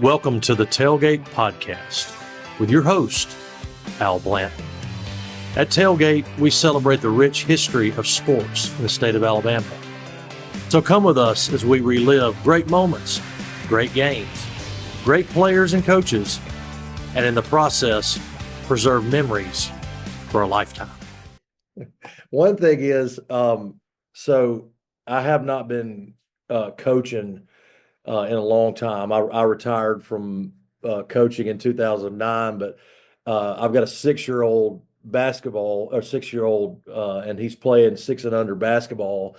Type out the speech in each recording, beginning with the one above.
Welcome to the Tailgate Podcast with your host, Al Blanton. At Tailgate, we celebrate the rich history of sports in the state of Alabama. So come with us as we relive great moments, great games, great players and coaches, and in the process, preserve memories for a lifetime. One thing is, so I have not been coaching in a long time. I retired from coaching in 2009, but I've got a 6-year-old basketball or 6-year-old, and he's playing 6 and under basketball.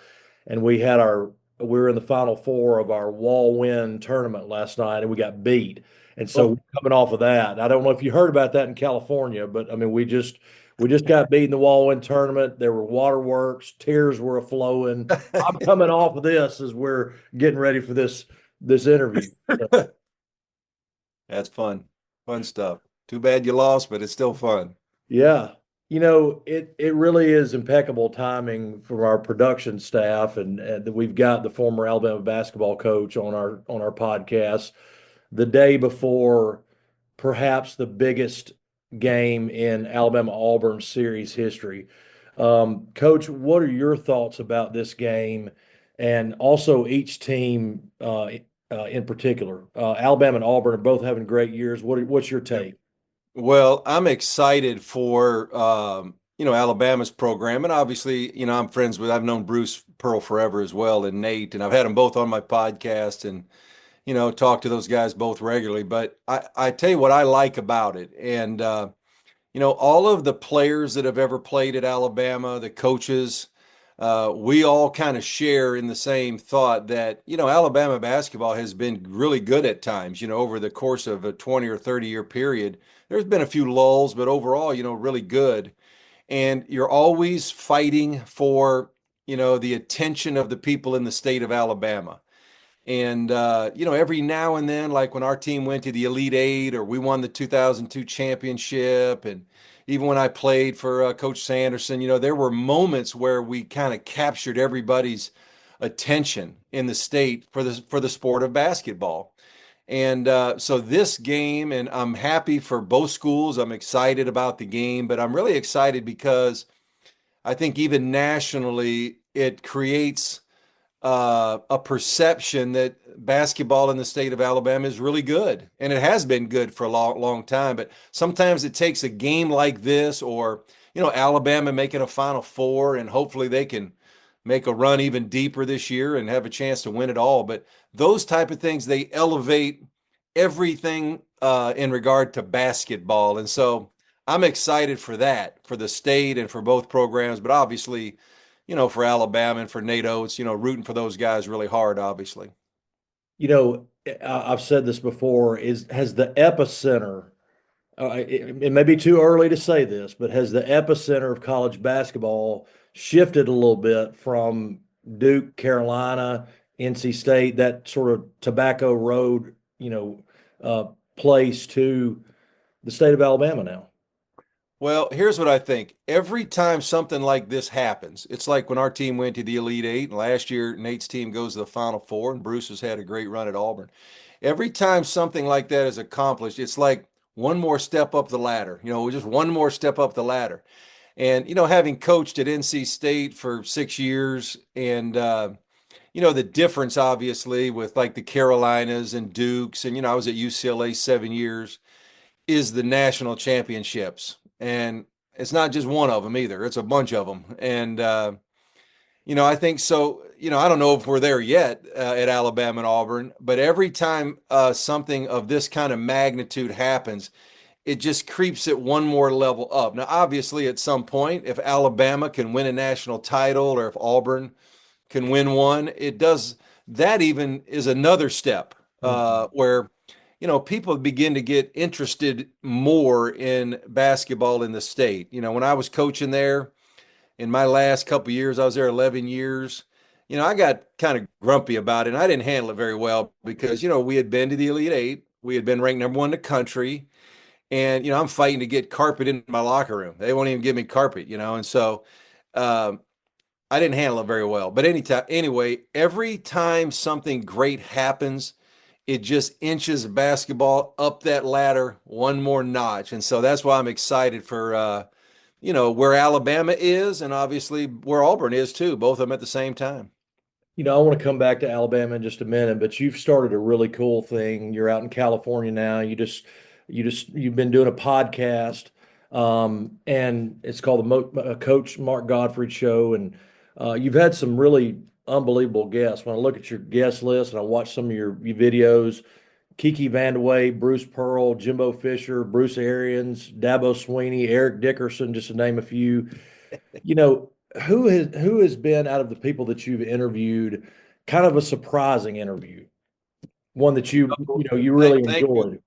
And we were in the Final Four of our wall win tournament last night, and we got beat. And so we're coming off of that. I don't know if you heard about that in California, but I mean, we just got beat in the wall win tournament. There were waterworks, tears were flowing. I'm coming off of this as we're getting ready for this interview. That's fun stuff. Too bad you lost, but it's still fun. Yeah. You know, it really is impeccable timing from our production staff, and we've got the former Alabama basketball coach on our podcast the day before perhaps the biggest game in Alabama-Auburn series history. Coach, what are your thoughts about this game and also each team in particular? Alabama and Auburn are both having great years. What's your take? Well, I'm excited for Alabama's program, and obviously, I've known Bruce Pearl forever as well, and Nate, and I've had them both on my podcast, and talk to those guys both regularly. But I tell you what I like about it, and all of the players that have ever played at Alabama, the coaches, we all kind of share in the same thought that, Alabama basketball has been really good at times, over the course of a 20 or 30-year period. There's been a few lulls, but overall, really good. And you're always fighting for, the attention of the people in the state of Alabama. And, every now and then, like when our team went to the Elite Eight or we won the 2002 championship, and even when I played for Coach Sanderson, there were moments where we kind of captured everybody's attention in the state for the sport of basketball. And so this game, and I'm happy for both schools. I'm excited about the game, but I'm really excited because I think even nationally it creates a perception that basketball in the state of Alabama is really good, and it has been good for a long, long time. But sometimes it takes a game like this, or Alabama making a Final Four, and hopefully they can make a run even deeper this year and have a chance to win it all. But those type of things, they elevate everything in regard to basketball, and so I'm excited for that, for the state and for both programs. But obviously, for Alabama and for Nate Oats, rooting for those guys really hard, obviously. I've said this before, has the epicenter, it may be too early to say this, but has the epicenter of college basketball shifted a little bit from Duke, Carolina, NC State, that sort of Tobacco Road, place, to the state of Alabama now? Well, here's what I think. Every time something like this happens, it's like when our team went to the Elite Eight, and last year Nate's team goes to the Final Four, and Bruce has had a great run at Auburn. Every time something like that is accomplished, it's like one more step up the ladder, just one more step up the ladder. And, having coached at NC State for 6 years, and, the difference, obviously, with like the Carolinas and Dukes, and, I was at UCLA 7 years, is the national championships. And it's not just one of them either. It's a bunch of them. And, I think so, I don't know if we're there yet at Alabama and Auburn, but every time something of this kind of magnitude happens, it just creeps it one more level up. Now, obviously, at some point, if Alabama can win a national title, or if Auburn can win one, it does. That even is another step where people begin to get interested more in basketball in the state. When I was coaching there in my last couple of years, I was there 11 years. I got kind of grumpy about it, and I didn't handle it very well because, we had been to the Elite Eight. We had been ranked number 1 in the country. And, I'm fighting to get carpet in my locker room. They won't even give me carpet, and so I didn't handle it very well. But anyway, every time something great happens, it just inches basketball up that ladder one more notch. And so that's why I'm excited for, where Alabama is and obviously where Auburn is too, both of them at the same time. I want to come back to Alabama in just a minute, but you've started a really cool thing. You're out in California now. You've been doing a podcast, and it's called the Coach Mark Gottfried Show, and you've had some really unbelievable guests. When I look at your guest list and I watch some of your videos, Kiki Vandeweghe, Bruce Pearl, Jimbo Fisher, Bruce Arians, Dabo Sweeney, Eric Dickerson, just to name a few. You know, who has been out of the people that you've interviewed kind of a surprising interview, one that you really Thank you. enjoyed?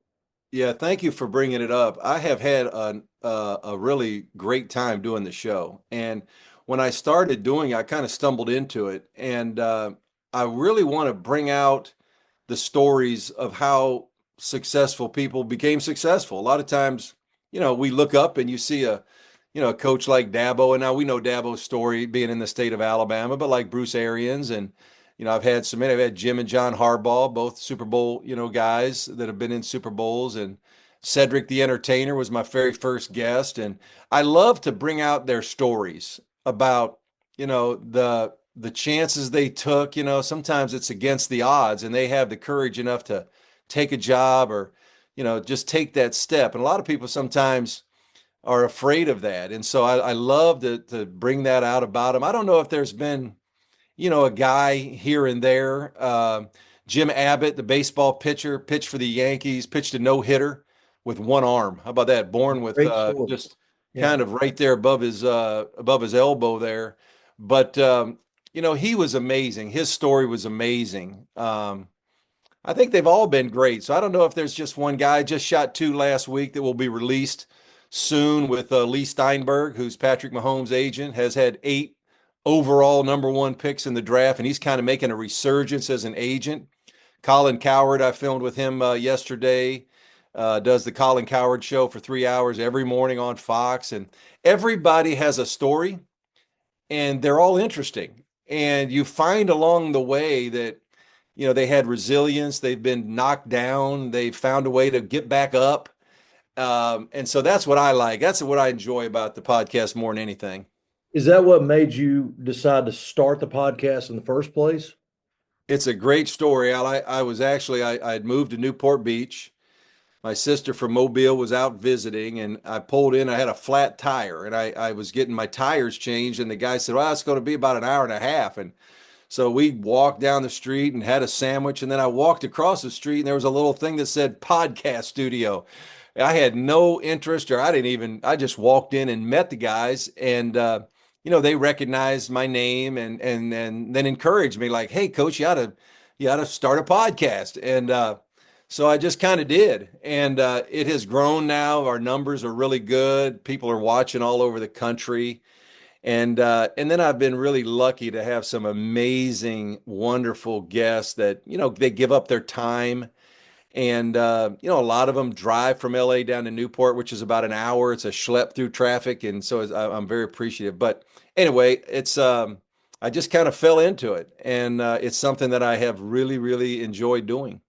Yeah, thank you for bringing it up. I have had a really great time doing the show. And when I started doing it, I kind of stumbled into it. And I really want to bring out the stories of how successful people became successful. A lot of times, we look up and you see a coach like Dabo, and now we know Dabo's story being in the state of Alabama, but like Bruce Arians and I've had I've had Jim and John Harbaugh, both Super Bowl, guys that have been in Super Bowls, and Cedric the Entertainer was my very first guest. And I love to bring out their stories about, the chances they took. Sometimes it's against the odds and they have the courage enough to take a job or, just take that step. And a lot of people sometimes are afraid of that. And so I love to bring that out about them. I don't know if there's been, a guy here and there. Jim Abbott, the baseball pitcher, pitched for the Yankees, pitched a no-hitter with one arm. How about that? Born with Great story. just Yeah. kind of right there above his elbow there. But he was amazing. His story was amazing. I think they've all been great. So I don't know if there's just one guy. Just shot two last week that will be released soon with Lee Steinberg, who's Patrick Mahomes' agent, has had 8 overall #1 picks in the draft, and he's kind of making a resurgence as an agent. Colin Cowherd, I filmed with him yesterday, does the Colin Cowherd show for 3 hours every morning on Fox, and everybody has a story, and they're all interesting. And you find along the way that, they had resilience, they've been knocked down, they found a way to get back up. And so that's what I like. That's what I enjoy about the podcast more than anything. Is that what made you decide to start the podcast in the first place? It's a great story, Al. I was actually, I had moved to Newport Beach. My sister from Mobile was out visiting, and I pulled in. I had a flat tire, and I was getting my tires changed. And the guy said, "Well, it's going to be about an hour and a half." And so we walked down the street and had a sandwich. And then I walked across the street, and there was a little thing that said podcast studio. I had no interest, or I just walked in and met the guys. And, they recognized my name and then encouraged me like, "Hey coach, you ought to start a podcast." And, so I just kind of did. And, it has grown now. Our numbers are really good. People are watching all over the country. And then I've been really lucky to have some amazing, wonderful guests that, they give up their time. And, a lot of them drive from LA down to Newport, which is about an hour. It's a schlep through traffic. And so I'm very appreciative. But anyway, I just kind of fell into it. And it's something that I have really, really enjoyed doing.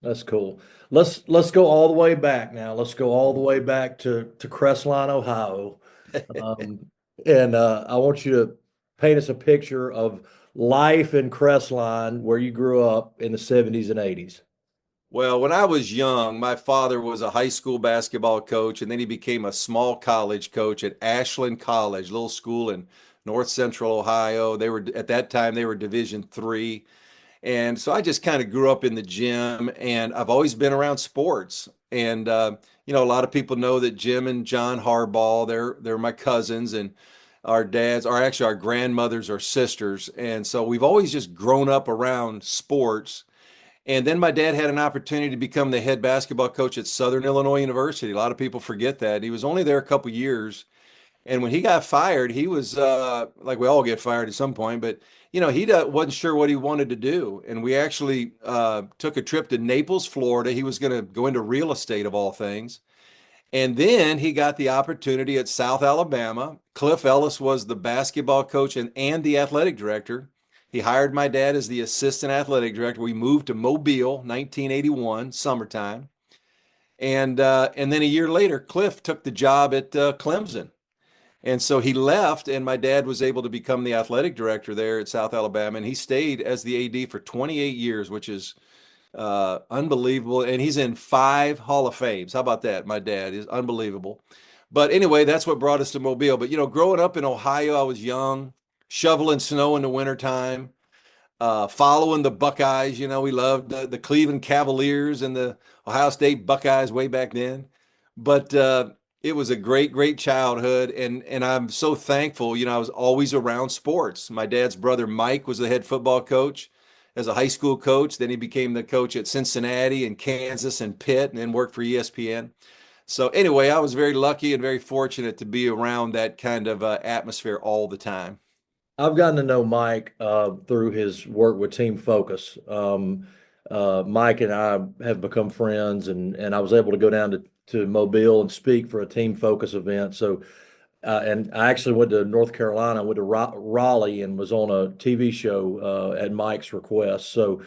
That's cool. Let's go all the way back now. Let's go all the way back to Crestline, Ohio. And I want you to paint us a picture of life in Crestline where you grew up in the 70s and 80s. Well, when I was young, my father was a high school basketball coach, and then he became a small college coach at Ashland College, little school in North Central Ohio. At that time they were Division III. And so I just kind of grew up in the gym, and I've always been around sports. And a lot of people know that Jim and John Harbaugh, they're my cousins, and our dads are actually our grandmothers are sisters. And so we've always just grown up around sports. And then my dad had an opportunity to become the head basketball coach at Southern Illinois University. A lot of people forget that. He was only there a couple years. And when he got fired, he was like we all get fired at some point, but he wasn't sure what he wanted to do. And we actually took a trip to Naples, Florida. He was going to go into real estate of all things. And then he got the opportunity at South Alabama. Cliff Ellis was the basketball coach and the athletic director. He hired my dad as the assistant athletic director. We moved to Mobile, 1981, summertime. And then a year later, Cliff took the job at Clemson. And so he left, and my dad was able to become the athletic director there at South Alabama. And he stayed as the AD for 28 years, which is unbelievable. And he's in 5 Hall of Fames. How about that? My dad is unbelievable. But anyway, that's what brought us to Mobile. But, growing up in Ohio, I was young, shoveling snow in the wintertime, following the Buckeyes. We loved the Cleveland Cavaliers and the Ohio State Buckeyes way back then. But it was a great, great childhood. And I'm so thankful. I was always around sports. My dad's brother, Mike, was the head football coach as a high school coach. Then he became the coach at Cincinnati and Kansas and Pitt, and then worked for ESPN. So anyway, I was very lucky and very fortunate to be around that kind of atmosphere all the time. I've gotten to know Mike through his work with Team Focus. Mike and I have become friends, and I was able to go down to Mobile and speak for a Team Focus event. So, and I actually went to North Carolina, went to Raleigh, and was on a TV show at Mike's request. So,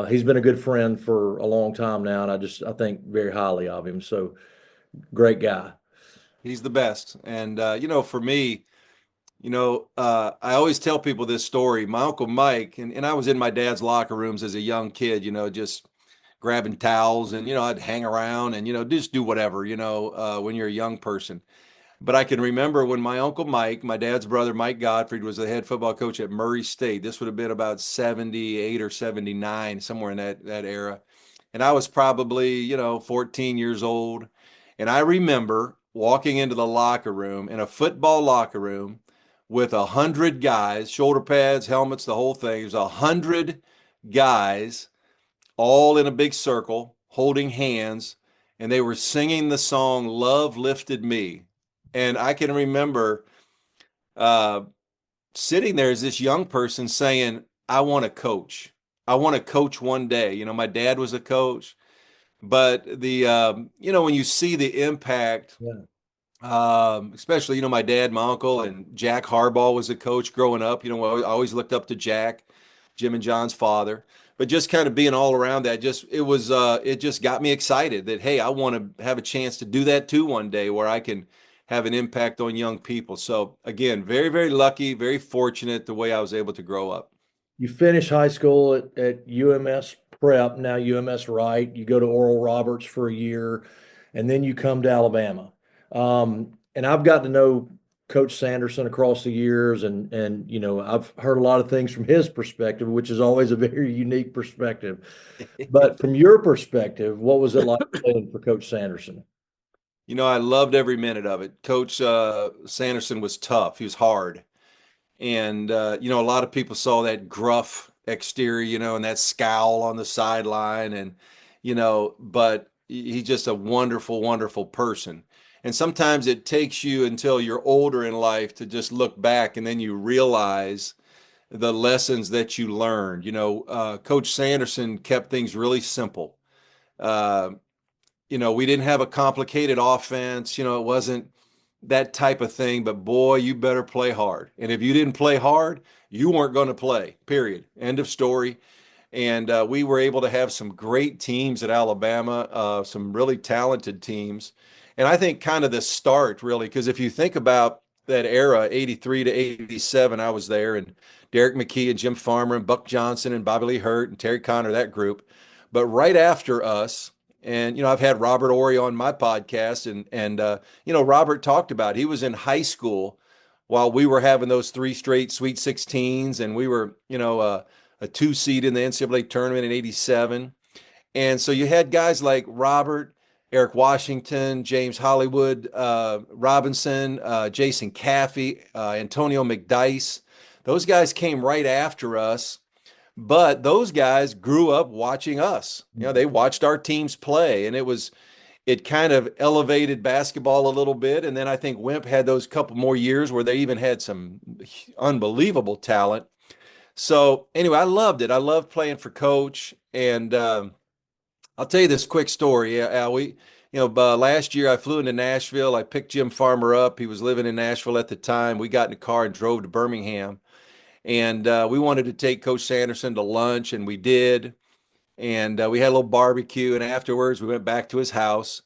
he's been a good friend for a long time now, and I think very highly of him. So, great guy. He's the best. And, for me, I always tell people this story. My Uncle Mike, and I was in my dad's locker rooms as a young kid, just grabbing towels, and, I'd hang around and, just do whatever, when you're a young person. But I can remember when my Uncle Mike, my dad's brother, Mike Gottfried, was the head football coach at Murray State. This would have been about 78 or 79, somewhere in that era. And I was probably, 14 years old. And I remember walking into the locker room, in a football locker room, with 100 guys, shoulder pads, helmets, the whole thing. There's 100 guys all in a big circle holding hands, and they were singing the song Love Lifted Me. And I can remember sitting there as this young person saying, I want to coach. I want to coach one day. My dad was a coach, but when you see the impact, Yeah. especially, my dad, my uncle, and Jack Harbaugh was a coach growing up. I always looked up to Jack, Jim and John's father. But just kind of being all around that, it just got me excited that, hey, I want to have a chance to do that too one day, where I can have an impact on young people. So again, very, very lucky, very fortunate the way I was able to grow up. You finish high school at UMS Prep, now UMS Wright. You go to Oral Roberts for a year, and then you come to Alabama. And I've got to know Coach Sanderson across the years, and I've heard a lot of things from his perspective, which is always a very unique perspective. But from your perspective, what was it like playing for Coach Sanderson? I loved every minute of it. Coach Sanderson was tough. He was hard. And, a lot of people saw that gruff exterior, and that scowl on the sideline. And, but he's just a wonderful, wonderful person. And sometimes it takes you until you're older in life to just look back, and then you realize the lessons that you learned. Coach Sanderson kept things really simple. Uh, we didn't have a complicated offense. It wasn't that type of thing, but boy, you better play hard. And if you didn't play hard, you weren't going to play, period. End of story. And we were able to have some great teams at Alabama, some really talented teams. And I think kind of the start, really, because if you think about that era, 83 to 87, I was there, and Derek McKee and Jim Farmer and Buck Johnson and Bobby Lee Hurt and Terry Connor, that group. But right after us, and, I've had Robert Ory on my podcast, and Robert talked about, he was in high school while we were having those 3 straight Sweet 16s, and we were, a 2 seed in the NCAA tournament in 87. And so you had guys like Robert, Eric Washington, James Hollywood, Robinson, Jason Caffey, Antonio McDyess. Those guys came right after us. But those guys grew up watching us. They watched our teams play, and it kind of elevated basketball a little bit. And then I think Wimp had those couple more years where they even had some unbelievable talent. So anyway, I loved it. I loved playing for Coach. And I'll tell you this quick story. Last year I flew into Nashville. I picked Jim Farmer up. He was living in Nashville at the time. We got in the car and drove to Birmingham. And we wanted to take Coach Sanderson to lunch, and we did. And we had a little barbecue, and afterwards we went back to his house,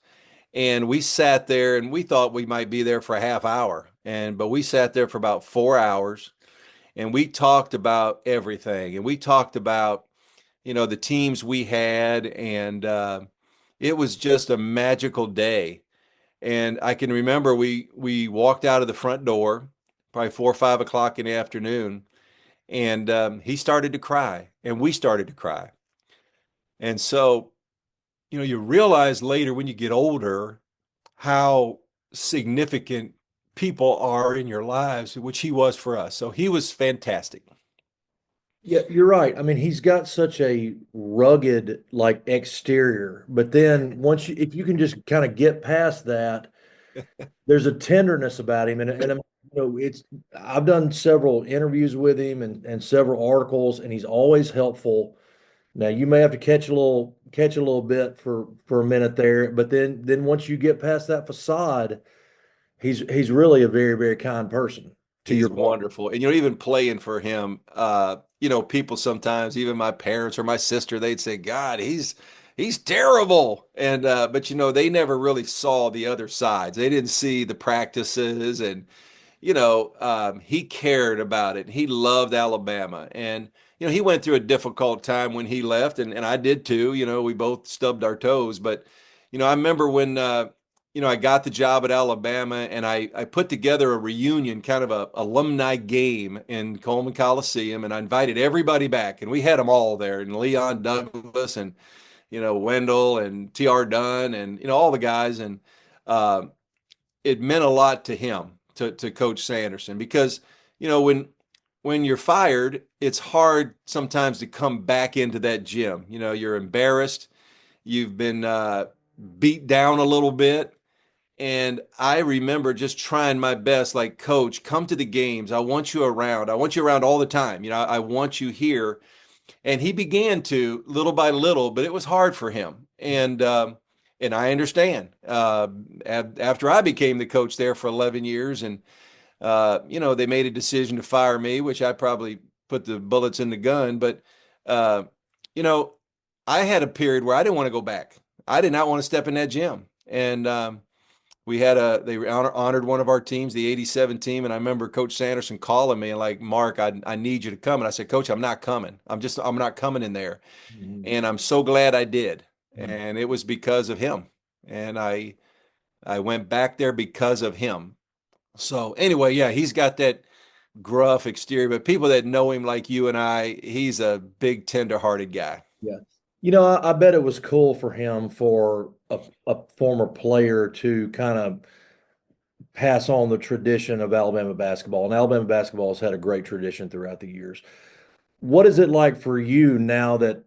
and we sat there, and we thought we might be there for a half hour, but we sat there for about 4 hours, and we talked about everything, and we talked about the teams we had, and it was just a magical day. And I can remember we walked out of the front door, probably 4 or 5 o'clock in the afternoon, and he started to cry, and we started to cry. And so, you realize later when you get older how significant people are in your lives, which he was for us. So he was fantastic. Yeah, you're right. I mean, he's got such a rugged like exterior, but then if you can just kind of get past that, there's a tenderness about him, and I've done several interviews with him and several articles, and he's always helpful. Now you may have to catch a little bit for a minute there, but then once you get past that facade, he's really a very, very kind person. To He's your point. wonderful. And even playing for him, people sometimes, even my parents or my sister, they'd say, God, he's terrible. And but they never really saw the other sides. They didn't see the practices, and he cared about it. He loved Alabama. And he went through a difficult time when he left, and I did too. We both stubbed our toes. But I remember when I got the job at Alabama, and I put together a reunion, kind of a alumni game in Coleman Coliseum, and I invited everybody back, and we had them all there, and Leon Douglas, and Wendell, and T.R. Dunn, and all the guys, and it meant a lot to him, to Coach Sanderson, because when you're fired, it's hard sometimes to come back into that gym. You're embarrassed, you've been beat down a little bit. And I remember just trying my best, like, Coach, come to the games. I want you around. I want you around all the time. I want you here. And he began to, little by little, but it was hard for him. And I understand. After I became the coach there for 11 years, and they made a decision to fire me, which I probably put the bullets in the gun. But you know, I had a period where I didn't want to go back. I did not want to step in that gym. And they honored one of our teams, the '87 team, and I remember Coach Sanderson calling me and like, Mark, I need you to come. And I said, Coach, I'm not coming. I'm not coming in there. Mhm. And I'm so glad I did. Mhm. And it was because of him. And I went back there because of him. So anyway, yeah, he's got that gruff exterior, but people that know him like you and I, he's a big, tender-hearted guy. Yeah. I bet it was cool for him for a former player to kind of pass on the tradition of Alabama basketball. And Alabama basketball has had a great tradition throughout the years. What is it like for you now that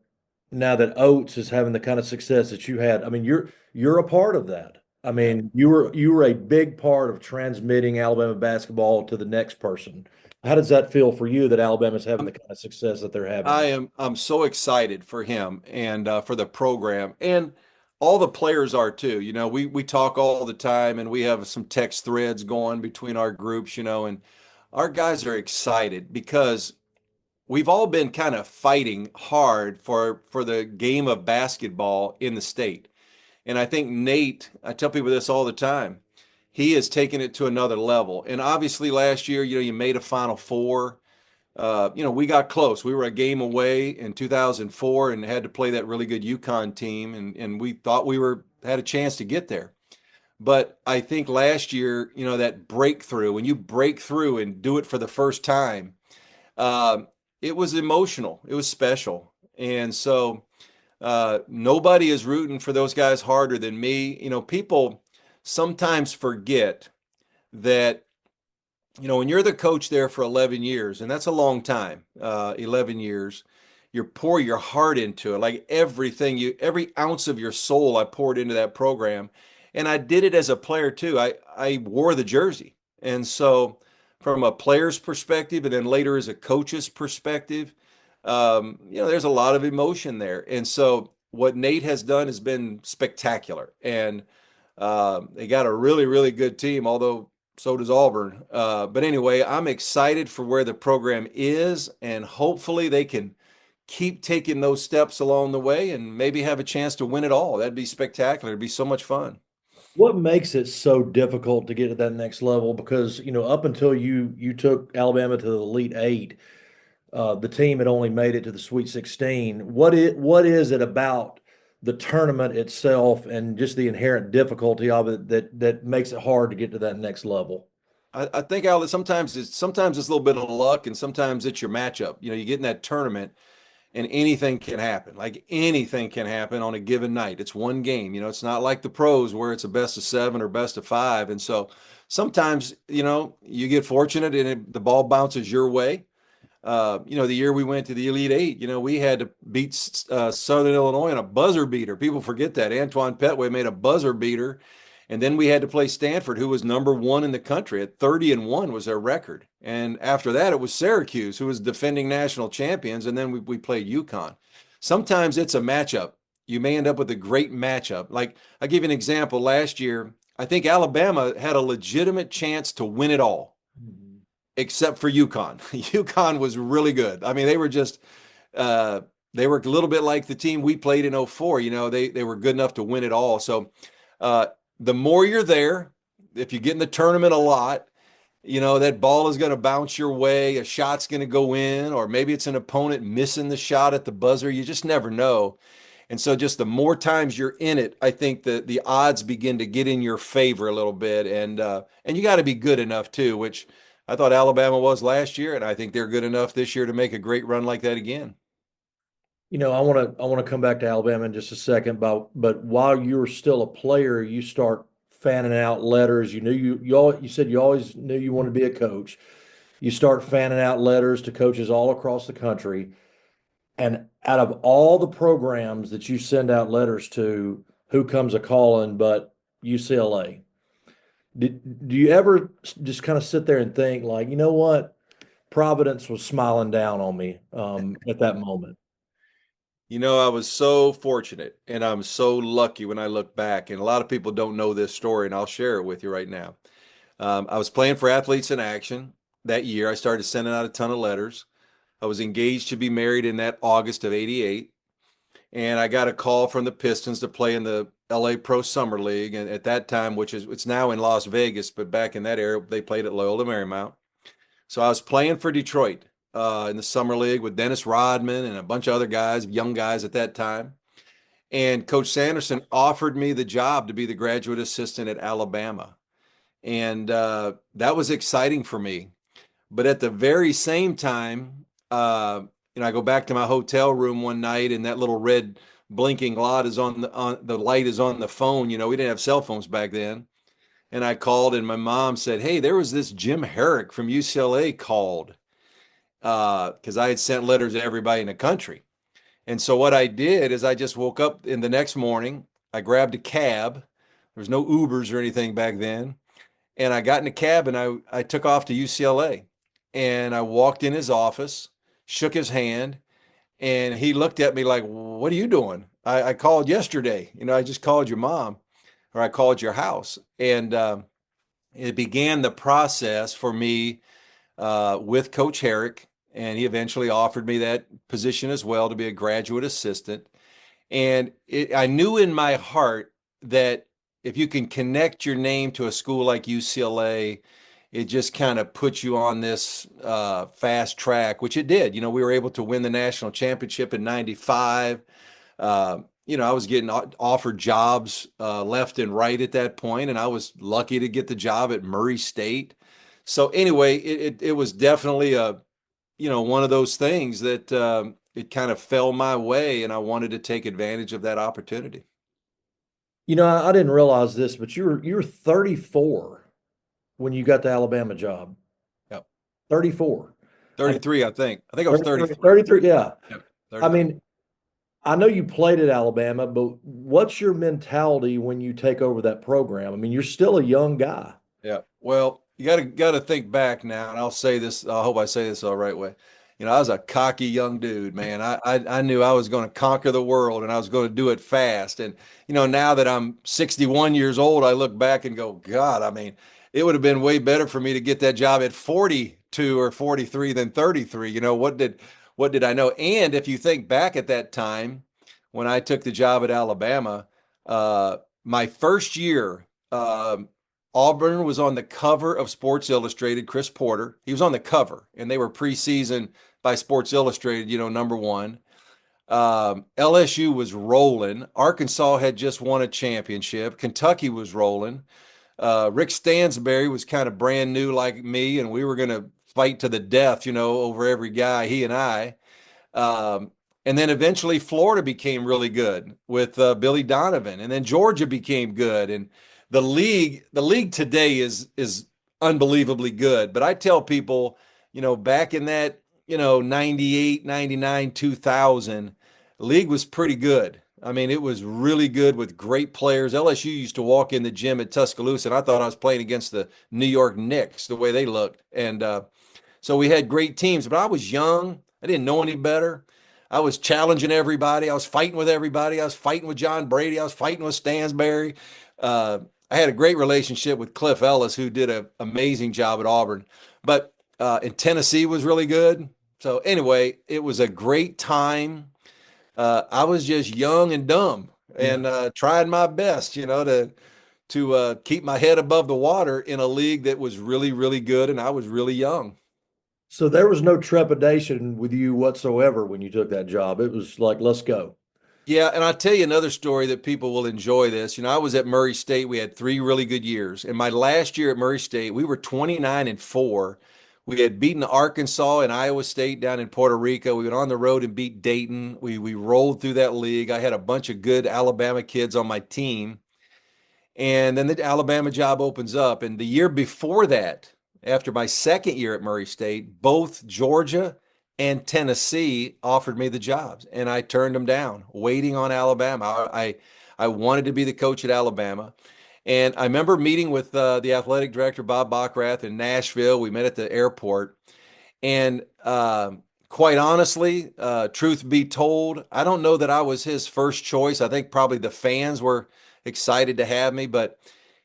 Oats is having the kind of success that you had? I mean, you're a part of that. I Yeah. mean, you were a big part of transmitting Alabama basketball to the next person. How does that feel for you that Alabama's having the kind of success that they're having? I'm so excited for him and for the program, and all the players are too. We talk all the time, and we have some text threads going between our groups, and our guys are excited because we've all been kind of fighting hard for the game of basketball in the state. And I think Nate, I tell people this all the time, he has taken it to another level. And obviously last year, you made a Final Four. We got close. We were a game away in 2004 and had to play that really good UConn team, and we thought had a chance to get there. But I think last year, that breakthrough, when you break through and do it for the first time, uh, it was emotional. It was special. And so nobody is rooting for those guys harder than me. People sometimes forget that when you're the coach there for 11 years, and that's a long time, 11 years, you pour your heart into it, like every ounce of your soul I poured into that program. And I did it as a player too. I wore the jersey. And so from a player's perspective, and then later as a coach's perspective, there's a lot of emotion there. And so what Nate has done has been spectacular. And they got a really, really good team, although So does Auburn. But anyway, I'm excited for where the program is, and hopefully they can keep taking those steps along the way and maybe have a chance to win it all. That'd be spectacular. It'd be so much fun. What makes it so difficult to get to that next level? Because, up until you took Alabama to the Elite Eight, the team had only made it to the Sweet 16. What is it about the tournament itself and just the inherent difficulty of it that makes it hard to get to that next level? I think, Al, sometimes it's a little bit of luck, and sometimes it's your matchup. You get in that tournament and anything can happen. Like anything can happen on a given night. It's one game. It's not like the pros where it's a best of 7 or best of 5. And so sometimes, you get fortunate and the ball bounces your way. The year we went to the Elite Eight, we had to beat Southern Illinois on a buzzer beater. People forget that. Antoine Petway made a buzzer beater. And then we had to play Stanford, who was number 1 in the country at 30-1 was their record. And after that, it was Syracuse, who was defending national champions. And then we played UConn. Sometimes it's a matchup. You may end up with a great matchup. Like, I'll give you an example. Last year, I think Alabama had a legitimate chance to win it all, except for UConn. UConn was really good. I mean, they were just they were a little bit like the team we played in '04. They were good enough to win it all. So the more you're there, if you get in the tournament a lot, that ball is going to bounce your way, a shot's going to go in, or maybe it's an opponent missing the shot at the buzzer. You just never know. And so just the more times you're in it, I think the odds begin to get in your favor a little bit. And you got to be good enough too, which I thought Alabama was last year, and I think they're good enough this year to make a great run like that again. I want to come back to Alabama in just a second, but while you were still a player, you start fanning out letters. You said you always knew you wanted to be a coach. You start fanning out letters to coaches all across the country. And out of all the programs that you send out letters to, who comes a calling but UCLA? Do you ever just kind of sit there and think like, you know what? Providence was smiling down on me at that moment. I was so fortunate and I'm so lucky when I look back. And a lot of people don't know this story, and I'll share it with you right now. I was playing for Athletes in Action that year. I started sending out a ton of letters. I was engaged to be married in that August of '88. And I got a call from the Pistons to play in the LA Pro Summer League. And at that time, it's now in Las Vegas, but back in that era, they played at Loyola Marymount. So I was playing for Detroit in the Summer League with Dennis Rodman and a bunch of other guys, young guys at that time. And Coach Sanderson offered me the job to be the graduate assistant at Alabama. And that was exciting for me. But at the very same time, I go back to my hotel room one night, and that little red blinking light is on the light is on the phone. We didn't have cell phones back then. And I called, and my mom said, "Hey, there was this Jim Herrick from UCLA called," because I had sent letters to everybody in the country. And so what I did is I just woke up in the next morning. I grabbed a cab. There was no Ubers or anything back then. And I got in a cab and I took off to UCLA. And I walked in his office, shook his hand, and he looked at me like, "What are you doing?" I called yesterday. I just called your mom, or I called your house. And it began the process for me with Coach Herrick. And he eventually offered me that position as well, to be a graduate assistant. And I knew in my heart that if you can connect your name to a school like UCLA, it just kind of puts you on this fast track, which it did. We were able to win the national championship in '95. I was getting offered jobs left and right at that point, and I was lucky to get the job at Murray State. So anyway, it was definitely one of those things that it kind of fell my way, and I wanted to take advantage of that opportunity. I didn't realize this, but you were 34 when you got the Alabama job. Yep. 34. 33, I think. I think I was 33. 33, yeah. Yep, I mean, I know you played at Alabama, but what's your mentality when you take over that program? I mean, you're still a young guy. Yeah. Well, you got to think back now, and I'll say this. I hope I say this the right way. I was a cocky young dude, man. I knew I was going to conquer the world, and I was going to do it fast. And now that I'm 61 years old, I look back and go, God, I mean, it would have been way better for me to get that job at 42 or 43 than 33. What did I know? And if you think back at that time when I took the job at Alabama, my first year, Auburn was on the cover of Sports Illustrated. Chris Porter, he was on the cover, and they were preseason by Sports Illustrated, number one. LSU was rolling. Arkansas had just won a championship. Kentucky was rolling. Rick Stansberry was kind of brand new like me, and we were going to fight to the death, over every guy, he and I. And then eventually Florida became really good with Billy Donovan, and then Georgia became good. And the league today is unbelievably good. But I tell people, back in that, 98, 99, 2000, the league was pretty good. I mean, it was really good with great players. LSU used to walk in the gym at Tuscaloosa, and I thought I was playing against the New York Knicks, the way they looked. And so we had great teams, but I was young. I didn't know any better. I was challenging everybody. I was fighting with everybody. I was fighting with John Brady. I was fighting with Stansberry. I had a great relationship with Cliff Ellis, who did an amazing job at Auburn. But in Tennessee was really good. So anyway, it was a great time. I was just young and dumb and trying my best, to keep my head above the water in a league that was really, really good, and I was really young. So there was no trepidation with you whatsoever when you took that job. It was like, let's go. Yeah, and I'll tell you another story that people will enjoy this. I was at Murray State. We had 3 really good years. And my last year at Murray State, we were 29-4. We had beaten Arkansas and Iowa State down in Puerto Rico. We went on the road and beat Dayton. We rolled through that league. I had a bunch of good Alabama kids on my team. And then the Alabama job opens up. And the year before that, after my second year at Murray State, both Georgia and Tennessee offered me the jobs, and I turned them down, waiting on Alabama. I wanted to be the coach at Alabama. And I remember meeting with the athletic director, Bob Bockrath, in Nashville. We met at the airport. And quite honestly, truth be told, I don't know that I was his first choice. I think probably the fans were excited to have me, but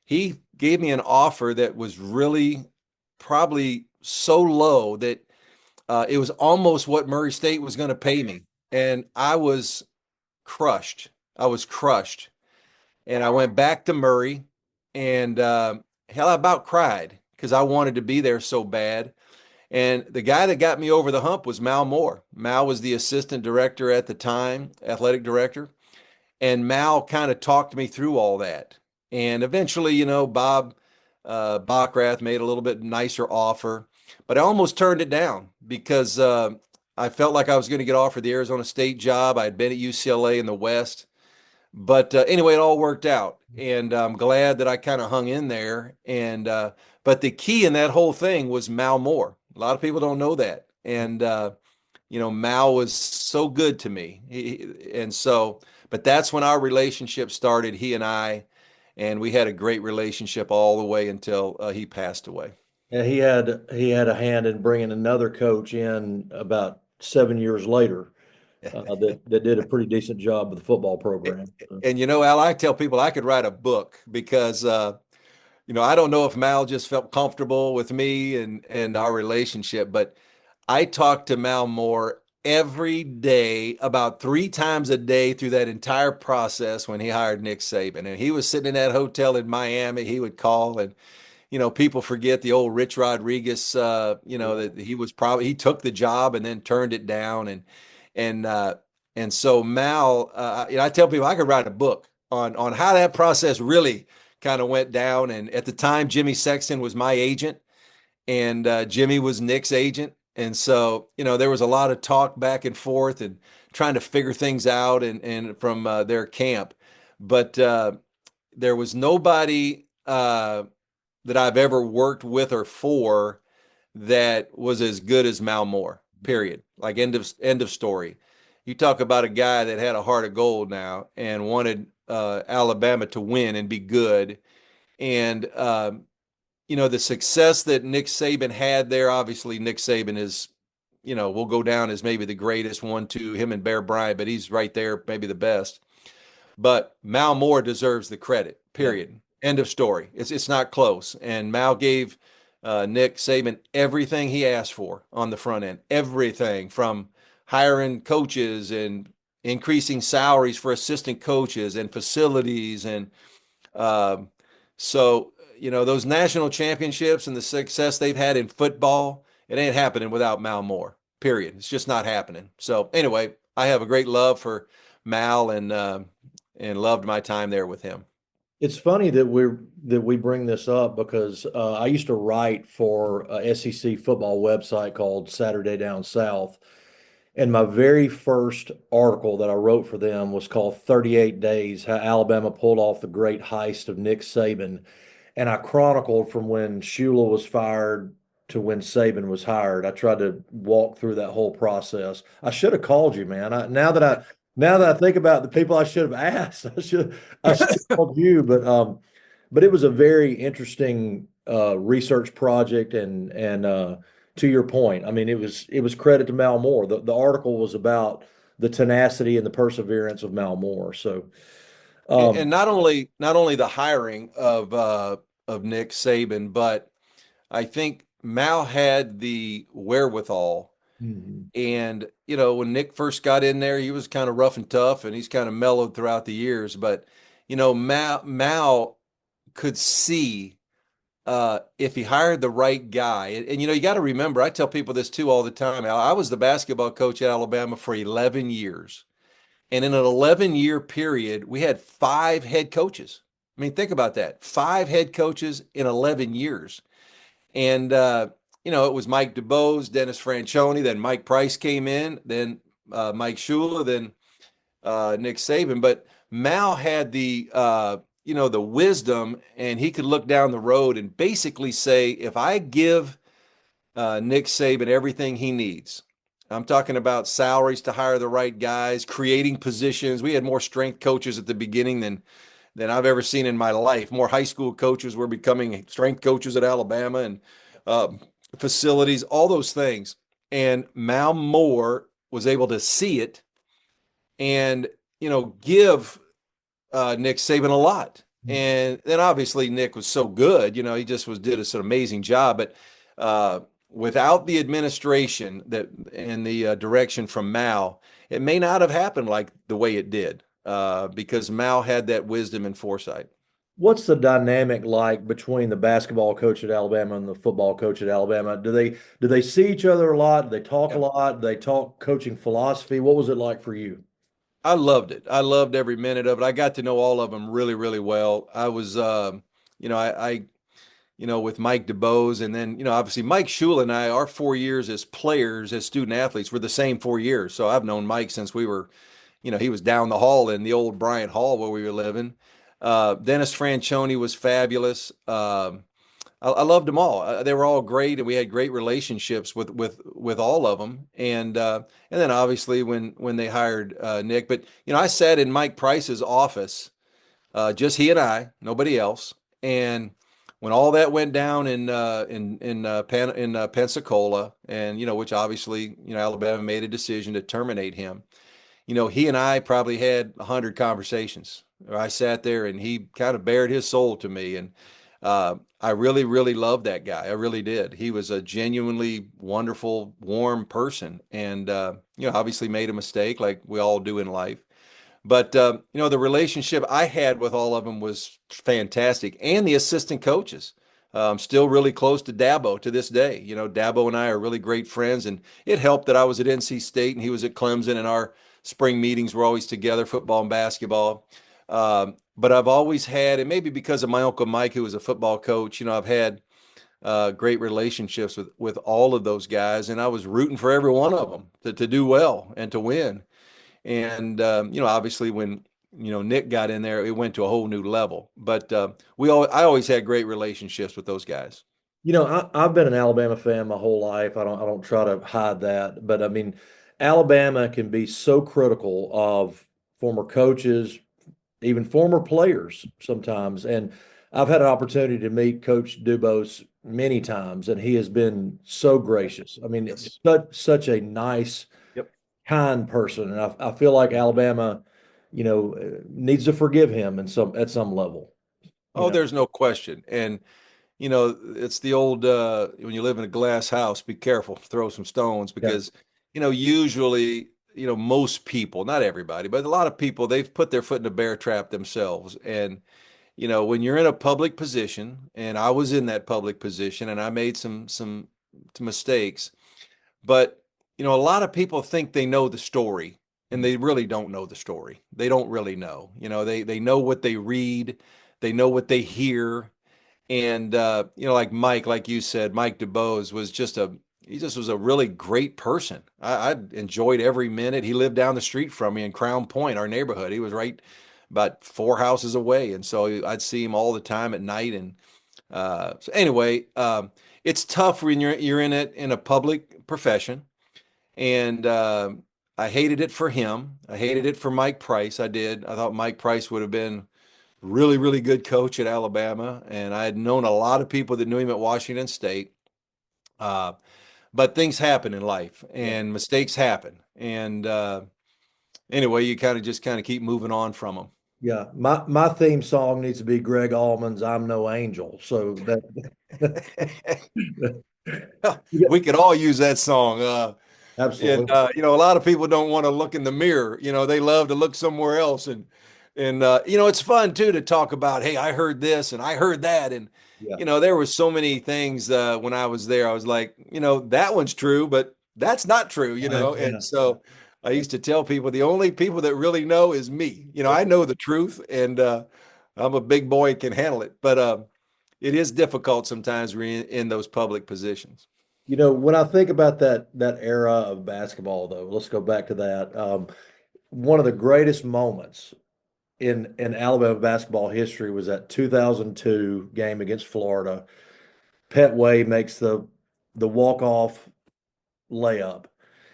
he gave me an offer that was really probably so low that it was almost what Murray State was going to pay me. And I was crushed. I was crushed. And I went back to Murray and hell, I about cried because I wanted to be there so bad. And the guy that got me over the hump was Mal Moore. Mal was the assistant director at the time, athletic director. And Mal kind of talked me through all that. And eventually, Bob Bockrath made a little bit nicer offer, but I almost turned it down because I felt like I was going to get offered the Arizona State job. I had been at UCLA in the West. But anyway, it all worked out. And I'm glad that I kind of hung in there. And but the key in that whole thing was Mal Moore. A lot of people don't know that. And Mal was so good to me. But that's when our relationship started, he and I, and we had a great relationship all the way until he passed away. And he had a hand in bringing another coach in about 7 years later that did a pretty decent job with the football program. And Al, I tell people I could write a book because I don't know if Mal just felt comfortable with me and our relationship, but I talked to Mal Moore every day, about 3 times a day through that entire process when he hired Nick Saban. And he was sitting in that hotel in Miami. He would call, and people forget the old Rich Rodriguez, that he took the job and then turned it down. And so Mal, I tell people I could write a book on how that process really kind of went down. And at the time, Jimmy Sexton was my agent, and Jimmy was Nick's agent. And so, there was a lot of talk back and forth and trying to figure things out and from their camp. But there was nobody that I've ever worked with or for that was as good as Mal Moore, period. Like end of story. You talk about a guy that had a heart of gold now and wanted Alabama to win and be good. And the success that Nick Saban had there, obviously Nick Saban is, will go down as maybe the greatest one, to him and Bear Bryant, but he's right there, maybe the best. But Mal Moore deserves the credit, period. End of story. It's not close. And Mal gave Nick Saban everything he asked for on the front end. Everything from hiring coaches and increasing salaries for assistant coaches and facilities. And um, so, those national championships and the success they've had in football, it ain't happening without Mal Moore, period. It's just not happening. So anyway, I have a great love for Mal and loved my time there with him. It's funny that we bring this up because I used to write for a SEC football website called Saturday Down South, and my very first article that I wrote for them was called 38 Days: How Alabama Pulled Off the Great Heist of Nick Saban. And I chronicled from when Shula was fired to when Saban was hired. I tried to walk through that whole process. I should have called you, man. Now that I think about the people I should have asked, I should have called you. But it was a very interesting research project, and to your point, I mean, it was credit to Mal Moore. The article was about the tenacity and the perseverance of Mal Moore. So, And um, not only the hiring of Nick Saban, but I think Mal had the wherewithal. mhm. And when Nick first got in there, he was kind of rough and tough, and he's kind of mellowed throughout the years. But Mal could see if he hired the right guy. And you got to remember, I tell people this too all the time. I was the basketball coach at Alabama for 11 years. And in an 11-year period, we had 5 head coaches. I mean, think about that. 5 head coaches in 11 years. And, it was Mike DuBose, Dennis Franchione, then Mike Price came in, then Mike Shula, then Nick Saban. But Mal had the wisdom, and he could look down the road and basically say, if I give Nick Saban everything he needs, I'm talking about salaries to hire the right guys, creating positions. We had more strength coaches at the beginning than I've ever seen in my life. More high school coaches were becoming strength coaches at Alabama, and uh, facilities, all those things. And Mal Moore was able to see it and give Nick Saban a lot. And then obviously Nick was so good, he just did an amazing job. But without the administration that and the direction from Mal, it may not have happened like the way it did because Mal had that wisdom and foresight. What's the dynamic like between the basketball coach at Alabama and the football coach at Alabama? Do they see each other a lot? Do they talk a Yeah. lot? Do they talk coaching philosophy? What was it like for you? I loved it. I loved every minute of it. I got to know all of them really, really well. I was, with Mike DuBose, and then, obviously Mike Shula and I, our 4 years as players, as student athletes, were the same 4 years. So I've known Mike since we were, he was down the hall in the old Bryant Hall where we were living. Dennis Franchione was fabulous. I loved them all. They were all great, and we had great relationships with all of them. And then obviously when they hired Nick, but I sat in Mike Price's office, just he and I, nobody else. And when all that went down in Pensacola, and which obviously Alabama made a decision to terminate him. He and I probably had 100 conversations. I sat there and he kind of bared his soul to me. And I really, really loved that guy. I really did. He was a genuinely wonderful, warm person. And, obviously made a mistake like we all do in life. But, the relationship I had with all of them was fantastic. And the assistant coaches. I'm still really close to Dabo to this day. Dabo and I are really great friends. And it helped that I was at NC State and he was at Clemson, and our spring meetings were always together, football and basketball. But I've always had, and maybe because of my Uncle Mike, who was a football coach, I've had great relationships with all of those guys. And I was rooting for every one of them to do well and to win. And obviously when Nick got in there, it went to a whole new level. But I always had great relationships with those guys. I've been an Alabama fan my whole life. I don't try to hide that, but I mean, Alabama can be so critical of former coaches, even former players sometimes. And I've had an opportunity to meet Coach Dubose many times, and he has been so gracious. I mean, Yes. it's such a nice, Yep. kind person, and I feel like Alabama, needs to forgive him at some level. you Oh, know. there's no question. And it's the old when you live in a glass house, be careful, throw some stones Yeah. because, usually, most people, not everybody, but a lot of people, they've put their foot in a bear trap themselves. And, when you're in a public position, and I was in that public position and I made some mistakes, but, a lot of people think they know the story and they really don't know the story. They don't really know. They know what they read, they know what they hear. And like Mike, like you said, Mike DuBose was he just was a really great person. I enjoyed every minute. He lived down the street from me in Crown Point, our neighborhood. He was right about 4 houses away, and so I'd see him all the time at night. And so anyway, it's tough when you're in it in a public profession, and I hated it for him. I hated it for Mike Price. I did. I thought Mike Price would have been really, really good coach at Alabama, and I had known a lot of people that knew him at Washington State. Uh, but things happen in life, Yeah. and mistakes happen, and anyway, you kind of keep moving on from them. Yeah. My theme song needs to be Greg Allman's "I'm No Angel." So that yeah, We could all use that song. And absolutely. a lot of people don't want to look in the mirror. They love to look somewhere else. And it's fun too to talk about, hey, I heard this and I heard that. And Yeah. there was so many things when I was there. I was like, that one's true, but that's not true. Yeah. And so I used to tell people the only people that really know is me. I know the truth, and I'm a big boy and can handle it. But it is difficult sometimes when you're in those public positions. When I think about that era of basketball, though, let's go back to that. One of the greatest moments in Alabama basketball history was that 2002 game against Florida. Petway makes the walk-off layup.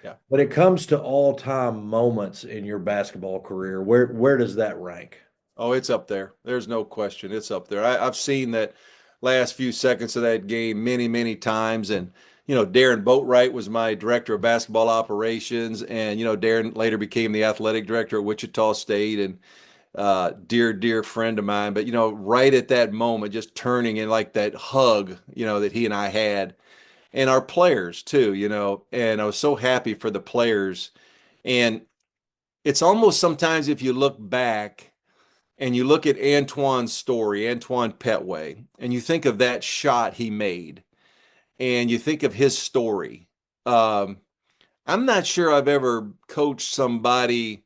Yeah. When it comes to all-time moments in your basketball career, where does that rank? Oh, it's up there. There's no question. It's up there. I've seen that last few seconds of that game many, many times. And, Darren Boatwright was my director of basketball operations. And, Darren later became the athletic director at Wichita State and dear, dear friend of mine. But, right at that moment, just turning in like that hug, that he and I had. And our players too, and I was so happy for the players. And it's almost sometimes if you look back, and you look at Antoine's story, Antoine Petway, and you think of that shot he made, and you think of his story. I'm not sure I've ever coached somebody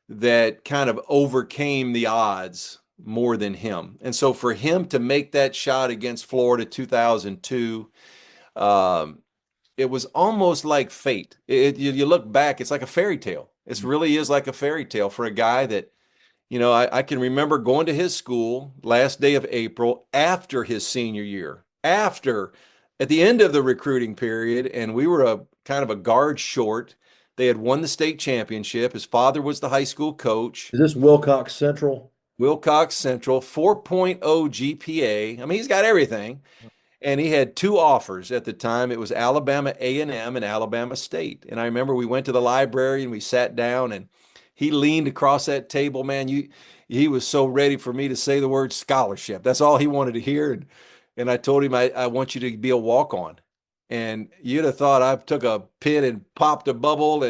that kind of overcame the odds more than him. And so for him to make that shot against Florida 2002, um, it was almost like fate. You look back, it's like a fairy tale. It really is like a fairy tale for a guy that I can remember going to his school last day of April after his senior year, at the end of the recruiting period, and we were a kind of a guard short. They had won the state championship. His father was the high school coach. Is this Wilcox Central? Wilcox Central, 4.0 GPA. I mean, he's got everything. And he had two offers at the time. It was Alabama A&M and Alabama State. And I remember we went to the library and we sat down and he leaned across that table, man. He was so ready for me to say the word scholarship. That's all he wanted to hear. And I told him, I want you to be a walk-on. And you'd have thought I took a pin and popped a bubble.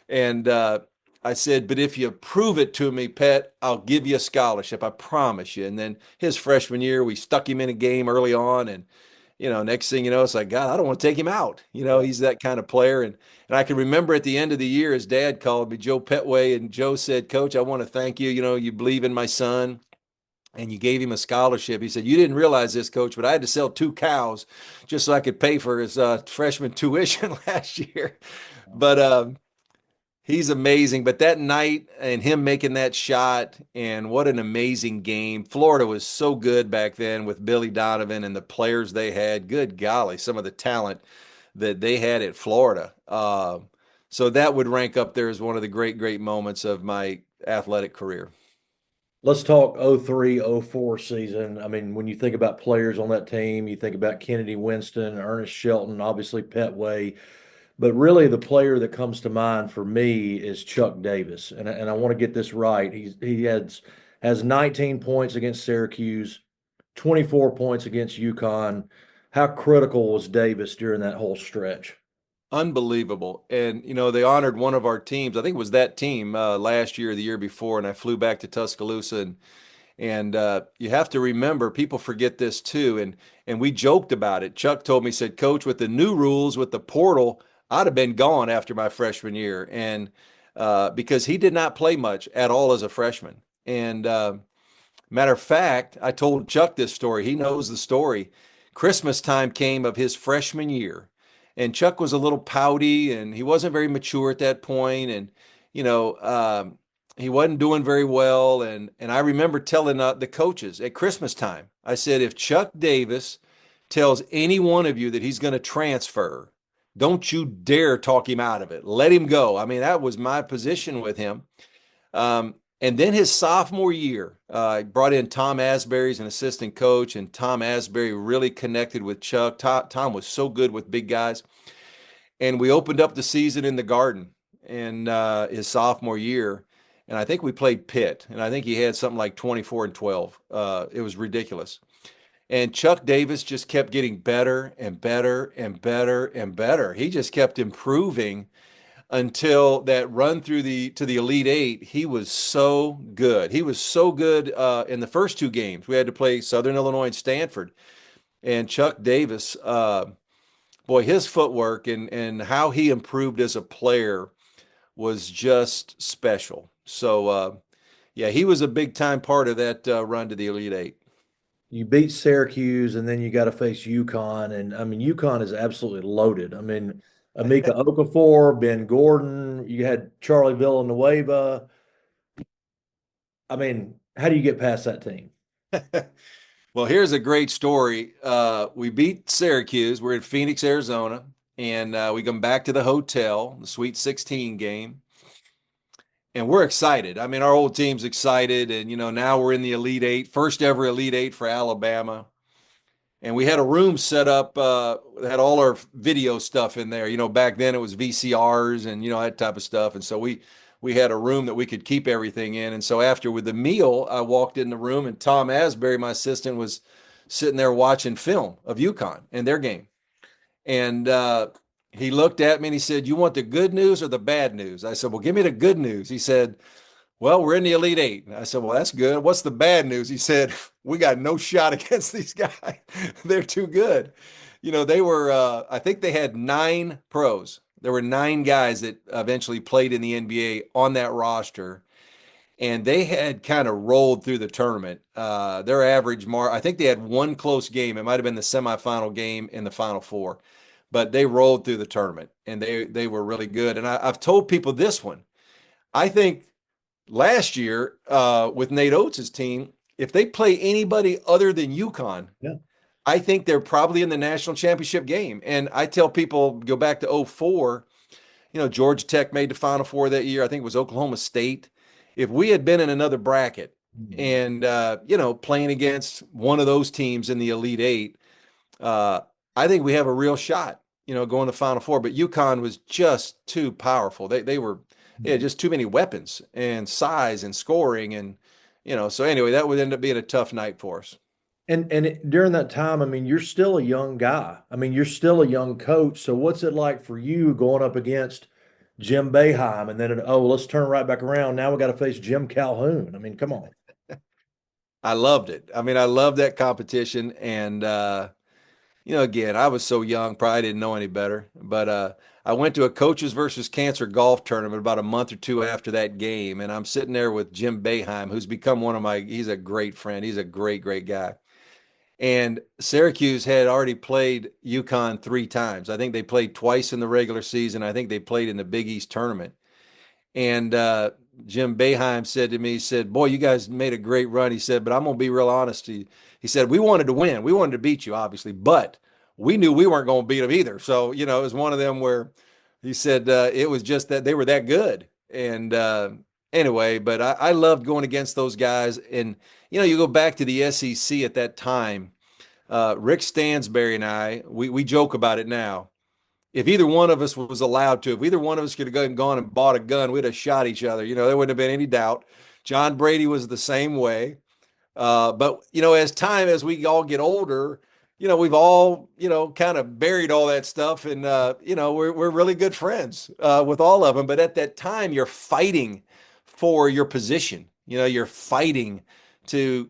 And I said, but if you prove it to me, Pet, I'll give you a scholarship. I promise you. And then his freshman year, we stuck him in a game early on. And next thing you know, it's like, God, I don't want to take him out. He's that kind of player. And I can remember at the end of the year, his dad called me, Joe Petway, and Joe said, Coach, I want to thank you. You believe in my son and you gave him a scholarship. He said, you didn't realize this, Coach, but I had to sell 2 cows just so I could pay for his freshman tuition last year. But he's amazing. But that night and him making that shot, and what an amazing game. Florida was so good back then with Billy Donovan and the players they had. Good golly, some of the talent that they had at Florida. So that would rank up there as one of the great, great moments of my athletic career. Let's talk 03, 04 season. I mean, when you think about players on that team, you think about Kennedy Winston, Ernest Shelton, obviously Petway. But really, the player that comes to mind for me is Chuck Davis, and I want to get this right. Has 19 points against Syracuse, 24 points against UConn. How critical was Davis during that whole stretch? Unbelievable. And, they honored one of our teams. I think it was that team last year or the year before. And I flew back to Tuscaloosa. And you have to remember, people forget this too. And we joked about it. Chuck told me, said, Coach, with the new rules, with the portal, I'd have been gone after my freshman year. And because he did not play much at all as a freshman. And matter of fact, I told Chuck this story. He knows the story. Christmas time came of his freshman year, and Chuck was a little pouty, and he wasn't very mature at that point, and you know, he wasn't doing very well. And I remember telling the coaches at Christmas time, I said, if Chuck Davis tells any one of you that he's going to transfer, don't you dare talk him out of it. Let him go. I mean, that was my position with him. And then his sophomore year, I brought in Tom Asbury as an assistant coach, and Tom Asbury really connected with Chuck. Tom was so good with big guys. And we opened up the season in the Garden in his sophomore year. And I think we played Pitt, and I think he had something like 24 and 12. It was ridiculous. And Chuck Davis just kept getting better and better and better and better. He just kept improving until that run to the Elite Eight. He was so good. He was so good in the first two games. We had to play Southern Illinois and Stanford. And Chuck Davis, boy, his footwork and how he improved as a player was just special. So, yeah, he was a big time part of that run to the Elite Eight. You beat Syracuse, and then you got to face UConn, and I mean UConn is absolutely loaded. I mean, Amika Okafor, Ben Gordon, you had Charlie Villanueva. I mean, how do you get past that team? Well, here's a great story. We beat Syracuse. We're in Phoenix, Arizona, and we come back to the hotel, the Sweet 16 game, and we're excited. I mean, our old team's excited, and now we're in the Elite Eight, first ever Elite Eight for Alabama. And we had a room set up that had all our video stuff in there. Back then it was VCRs and that type of stuff. And so we had a room that we could keep everything in. And so after with the meal, I walked in the room, and Tom Asbury, my assistant, was sitting there watching film of UConn and their game. And he looked at me and he said, "You want the good news or the bad news?" I said, "Well, give me the good news." He said, "Well, we're in the Elite Eight." I said, "Well, that's good. What's the bad news?" He said, "We got no shot against these guys. They're too good." They were, I think they had 9 pros. There were 9 guys that eventually played in the NBA on that roster, and they had kind of rolled through the tournament. Their average mark, I think they had one close game. It might have been the semifinal game in the Final Four, but they rolled through the tournament, and they were really good. And I've told people this one. I think last year with Nate Oats' team, if they play anybody other than UConn, Yeah. I think they're probably in the national championship game. And I tell people, go back to 2004, Georgia Tech made the Final Four that year. I think it was Oklahoma State. If we had been in another bracket and, playing against one of those teams in the Elite Eight, I think we have a real shot, going to Final Four. But UConn was just too powerful. They were just too many weapons and size and scoring. And, so anyway, that would end up being a tough night for us. And during that time, I mean, you're still a young guy. I mean, you're still a young coach. So what's it like for you going up against Jim Boeheim, and then let's turn right back around. Now we got to face Jim Calhoun. I mean, come on. I loved it. I mean, I loved that competition. And, again, I was so young, probably didn't know any better. But I went to a coaches versus cancer golf tournament about a month or two after that game. And I'm sitting there with Jim Boeheim, who's become he's a great friend. He's a great, great guy. And Syracuse had already played UConn 3 times. I think they played twice in the regular season. I think they played in the Big East tournament. And Jim Boeheim said to me, he said, "Boy, you guys made a great run." He said, "But I'm going to be real honest." He said, "We wanted to win. We wanted to beat you, obviously, but we knew we weren't going to beat them either." So, it was one of them where he said it was just that they were that good. And anyway, but I loved going against those guys. And, you go back to the SEC at that time. Rick Stansberry and I, we joke about it now. If either one of us was allowed to, if either one of us could have gone and bought a gun, we'd have shot each other. There wouldn't have been any doubt. John Brady was the same way. But as we all get older, we've all, kind of buried all that stuff, and we're really good friends with all of them. But at that time, you're fighting for your position. You're fighting to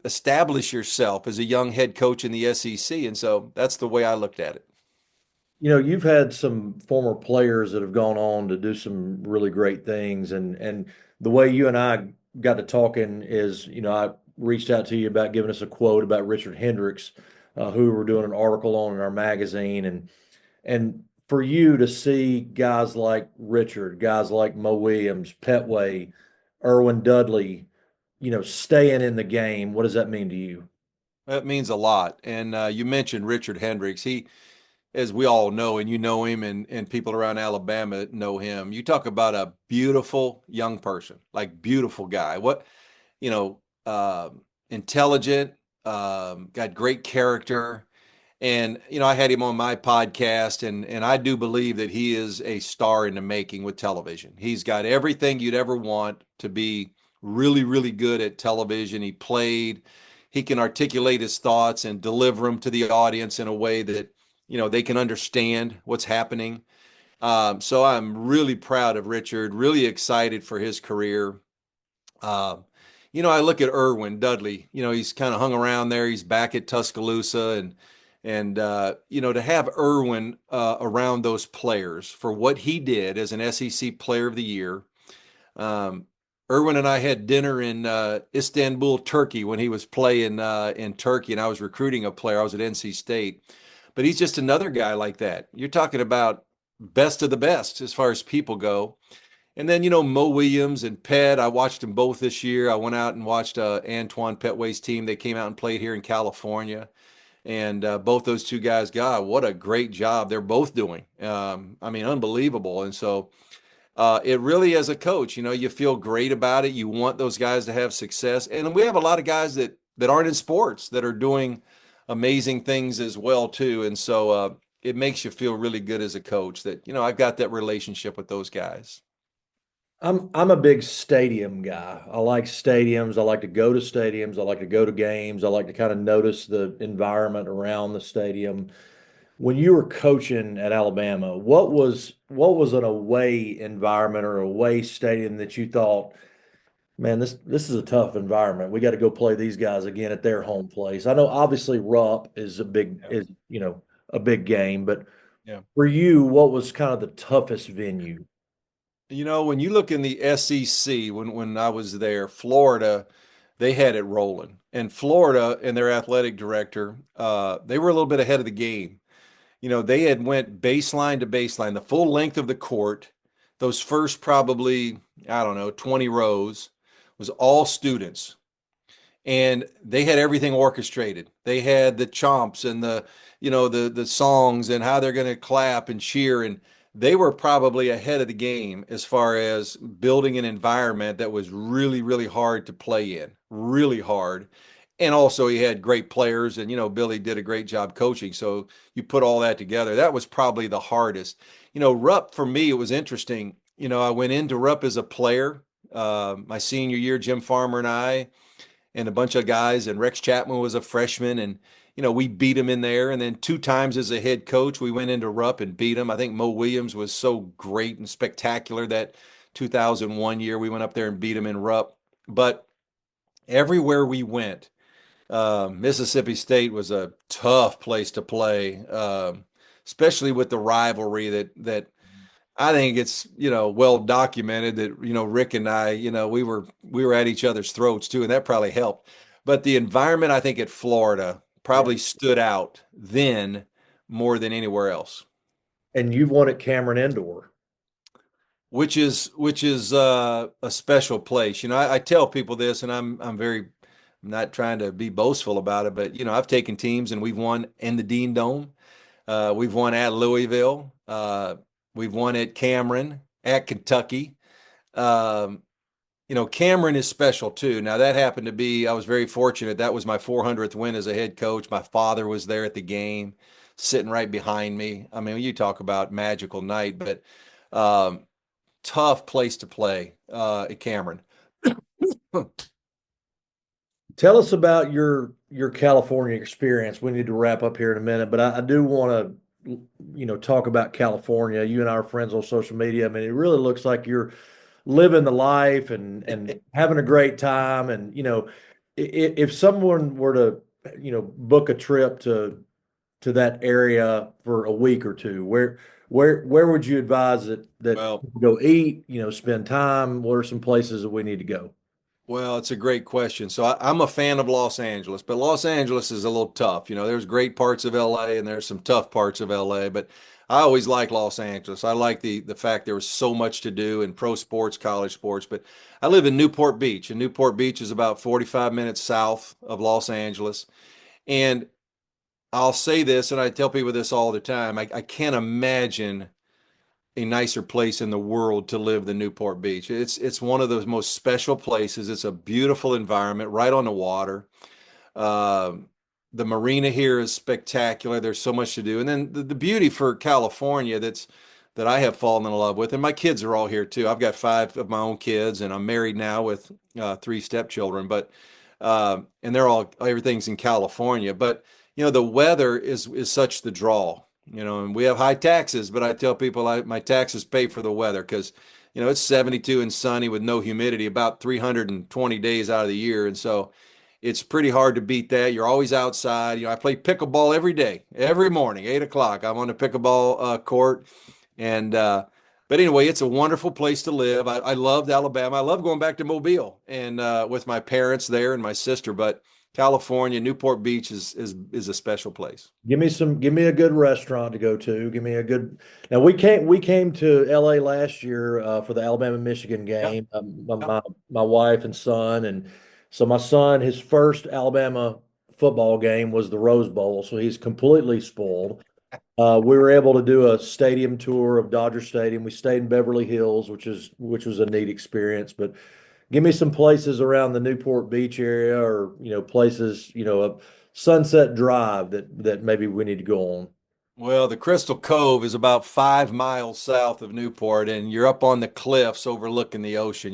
establish yourself as a young head coach in the SEC, and so that's the way I looked at it. You've had some former players that have gone on to do some really great things, and the way you and I got to talking is, I reached out to you about giving us a quote about Richard Hendricks, who we were doing an article on in our magazine, and for you to see guys like Richard, guys like Mo Williams, Petway, Irwin Dudley, staying in the game, what does that mean to you? That means a lot. And you mentioned Richard Hendricks. He, as we all know, and you know him, and people around Alabama know him. You talk about a beautiful young person, like beautiful guy. What, you know, intelligent, got great character. And, I had him on my podcast, and I do believe that he is a star in the making with television. He's got everything you'd ever want to be really, really good at television. He can articulate his thoughts and deliver them to the audience in a way that, they can understand what's happening. So I'm really proud of Richard, really excited for his career. Um, I look at Irwin Dudley. He's kind of hung around there. He's back at Tuscaloosa, and to have Irwin around those players for what he did as an SEC Player of the Year. Irwin and I had dinner in Istanbul, Turkey, when he was playing in Turkey, and I was recruiting a player. I was at NC State, but he's just another guy like that. You're talking about best of the best as far as people go. And then, Mo Williams and Pet, I watched them both this year. I went out and watched Antoine Petway's team. They came out and played here in California. And both those two guys, God, what a great job they're both doing. I mean, unbelievable. And so it really, as a coach, you feel great about it. You want those guys to have success. And we have a lot of guys that aren't in sports that are doing amazing things as well, too. And so it makes you feel really good as a coach that, I've got that relationship with those guys. I'm a big stadium guy. I like stadiums. I like to go to stadiums. I like to go to games. I like to kind of notice the environment around the stadium. When you were coaching at Alabama, what was an away environment or away stadium that you thought, man, this is a tough environment. We got to go play these guys again at their home place. I know obviously Rupp is a big Yeah. is a big game, but Yeah. for you, what was kind of the toughest venue? When you look in the SEC, when I was there, Florida, they had it rolling. And Florida and their athletic director, they were a little bit ahead of the game. They had went baseline to baseline, the full length of the court. Those first probably, I don't know, 20 rows was all students, and they had everything orchestrated. They had the chomps and the songs and how they're going to clap and cheer, and they were probably ahead of the game as far as building an environment that was really, really hard to play in, really hard. And also he had great players, and Billy did a great job coaching. So you put all that together, that was probably the hardest. Rupp, for me, it was interesting. I went into Rupp as a player my senior year, Jim Farmer and I and a bunch of guys, and Rex Chapman was a freshman, and we beat him in there. And then 2 times as a head coach, we went into Rupp and beat him. I think Mo Williams was so great and spectacular that 2001 year we went up there and beat him in Rupp. But everywhere we went, Mississippi State was a tough place to play, especially with the rivalry that I think it's, well documented that, Rick and I, we were at each other's throats too, and that probably helped. But the environment, I think, at Florida Yeah. probably stood out then more than anywhere else, And you've won at Cameron Indoor. which is a special place. I tell people this, and I'm not trying to be boastful about it, but I've taken teams and we've won in the Dean Dome. We've won at Louisville. We've won at Cameron, at Kentucky. Um, Cameron is special too. Now that happened to be, I was very fortunate. That was my 400th win as a head coach. My father was there at the game, sitting right behind me. I mean, you talk about magical night, but um, tough place to play at Cameron. Tell us about your California experience. We need to wrap up here in a minute, but I do want to, talk about California. You and I are friends on social media. I mean, it really looks like you're living the life and having a great time. And if someone were to, book a trip to that area for a week or two, where would you advise that Well, go eat, spend time? What are some places that we need to go? Well, it's a great question. So I'm a fan of Los Angeles, but Los Angeles is a little tough. There's great parts of LA and there's some tough parts of LA, but I always like Los Angeles. I like the fact there was so much to do in pro sports, college sports, but I live in Newport Beach, and Newport Beach is about 45 minutes south of Los Angeles. And I'll say this, and I tell people this all the time. I can't imagine a nicer place in the world to live than Newport Beach. It's one of the most special places. It's a beautiful environment right on the water. Uh, the marina here is spectacular. There's so much to do. And then the beauty for California that I have fallen in love with, and my kids are all here too. I've got five of my own kids, and I'm married now with three stepchildren. But and everything's in California. But the weather is such the draw. And we have high taxes, but I tell people my taxes pay for the weather because it's 72 and sunny with no humidity about 320 days out of the year, and so it's pretty hard to beat that. You're always outside. I play pickleball every day, every morning, 8 o'clock. I'm on the pickleball court, and but anyway, it's a wonderful place to live. I loved Alabama. I love going back to Mobile and with my parents there and my sister. But California, Newport Beach is a special place. Give me a good restaurant to go to. Give me a good. Now we came to LA last year for the Alabama-Michigan Yeah. game. My wife and son, and so my son, his first Alabama football game was the Rose Bowl, so he's completely spoiled. We were able to do a stadium tour of Dodger Stadium. We stayed in Beverly Hills, which was a neat experience. But give me some places around the Newport Beach area, or places, a Sunset Drive that maybe we need to go on. Well, the Crystal Cove is about 5 miles south of Newport, and you're up on the cliffs overlooking the ocean,